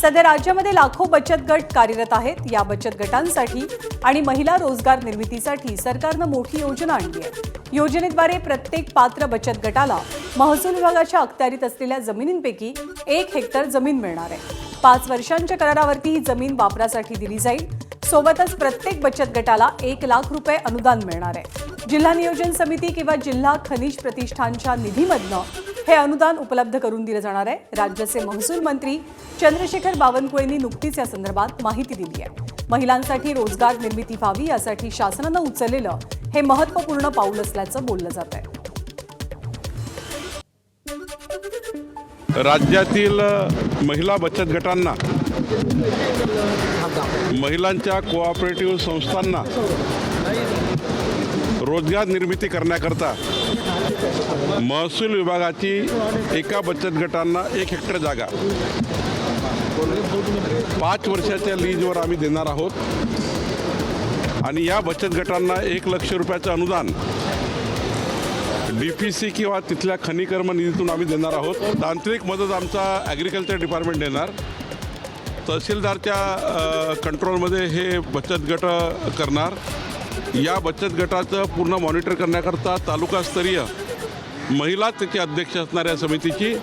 सध्या राज्यामध्ये लाखो बचत गट कार्यरत आहेत। या बचत गटांसाठी आणि महिला रोजगार निर्मितीसाठी सरकारने मोठी योजना आणली आहे। योजनेद्वारे प्रत्येक पात्र बचत गटाला महसूल विभागाच्या अखत्यारीत असलेल्या जमिनींपैकी 1 हेक्टर जमीन मिळणार आहे। 5 वर्षांच्या करारावरती ही जमीन वापरासाठी दिली जाईल। सोबतच प्रत्येक बचत गटाला 1 लाख रुपये अनुदान मिळणार आहे। जिल्हा नियोजन समिती किंवा जिल्हा खनिज प्रतिष्ठानच्या निधीमधनं हे अनुदान उपलब्ध करून दिलं जाणार आहे। राज्याचे महसूल मंत्री चंद्रशेखर बावनकुळेंनी नुकतीच या संदर्भात माहिती दिली आहे। महिलांसाठी रोजगार निर्मिती व्हावी यासाठी शासनाने उचललेलं हे महत्त्वपूर्ण पाऊल असल्याचं बोललं जात आहे। राज्यातील महिला बचत गटांना, महिलांच्या कोऑपरेटिव्ह संस्थांना रोजगार निर्मिती करण्याकरता महसूल विभागाची एका बचत गटांना 1 हेक्टर जागा 5 वर्षाच्या लीजवर आम्ही देणार आहोत आणि या बचत गटांना 1 लाख रुपयाचं अनुदान DPC किंवा तिथल्या खनिकर्म निधीतून आम्ही देणार आहोत। तांत्रिक मदत आमचा ॲग्रिकल्चर डिपार्टमेंट देणार। तहसीलदारच्या कंट्रोलमध्ये हे बचत गट करणार। या बचत गटाचं पूर्ण मॉनिटर करण्याकरता तालुकास्तरीय महिला त्याचे अध्यक्ष असणाऱ्या समितीची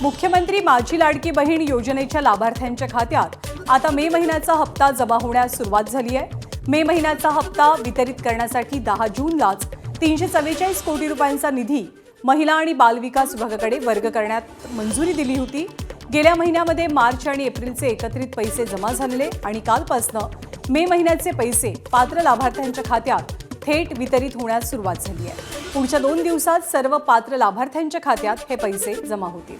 मुख्यमंत्री माझी लाडकी बहीण योजनेच्या लाभार्थ्यांच्या खात्यात आता मे महिन्याचा हप्ता जमा होण्यास सुरुवात झाली आहे। मे महिन्याचा हप्ता वितरित करण्यासाठी 10 जूनलाच 344 कोटी रुपयांचा निधी महिला आणि बालविकास विभागाकडे वर्ग करण्यात मंजुरी दिली होती। गेल्या महिन्यामध्ये मार्च आणि एप्रिलचे एकत्रित पैसे जमा झालेले आणि कालपासून मे महिन्याचे पैसे पात्र लाभार्थ्यांच्या खात्यात थेट वितरित होण्यास सुरुवात झाली आहे। पुढच्या 2 दिवसात सर्व पात्र लाभार्थ्यांच्या खात्यात हे पैसे जमा होतील।